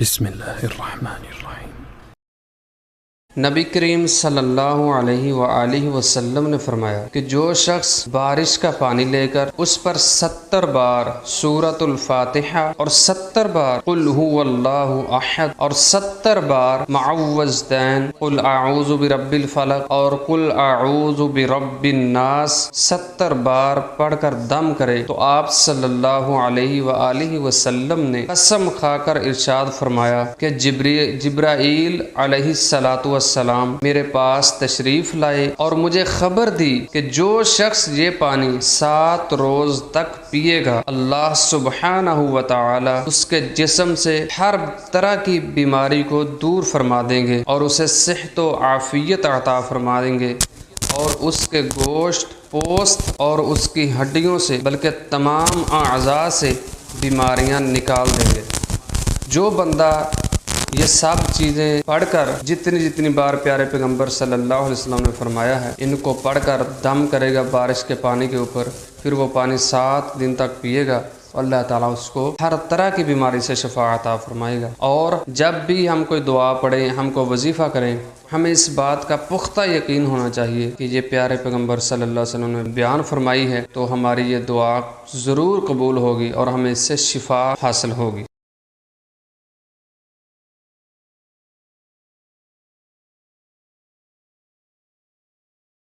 بسم اللہ الرحمن الرحیم۔ نبی کریم صلی اللہ علیہ وآلہ وسلم نے فرمایا کہ جو شخص بارش کا پانی لے کر اس پر 70 بار سورۃ الفاتحہ اور 70 بار قل هو اللہ احد اور 70 بار معوذتین قل اعوذ برب الفلق اور قل اعوذ برب الناس 70 بار پڑھ کر دم کرے تو آپ صلی اللہ علیہ وآلہ وسلم نے قسم کھا کر ارشاد فرمایا کہ جبرائیل علیہ السلام میرے پاس تشریف لائے اور مجھے خبر دی کہ جو شخص یہ پانی 7 روز تک پیے گا اللہ سبحانہ و تعالی اس کے جسم سے ہر طرح کی بیماری کو دور فرما دیں گے اور اسے صحت و عافیت عطا فرما دیں گے اور اس کے گوشت پوست اور اس کی ہڈیوں سے بلکہ تمام اعضاء سے بیماریاں نکال دیں گے۔ جو بندہ یہ سب چیزیں پڑھ کر جتنی بار پیارے پیغمبر صلی اللہ علیہ وسلم نے فرمایا ہے ان کو پڑھ کر دم کرے گا بارش کے پانی کے اوپر، پھر وہ پانی 7 دن تک پیے گا، اللہ تعالیٰ اس کو ہر طرح کی بیماری سے شفا عطا فرمائے گا۔ اور جب بھی ہم کوئی دعا پڑھیں، ہم کو وظیفہ کریں، ہمیں اس بات کا پختہ یقین ہونا چاہیے کہ یہ پیارے پیغمبر صلی اللہ علیہ وسلم نے بیان فرمائی ہے تو ہماری یہ دعا ضرور قبول ہوگی اور ہمیں اس سے شفا حاصل ہوگی۔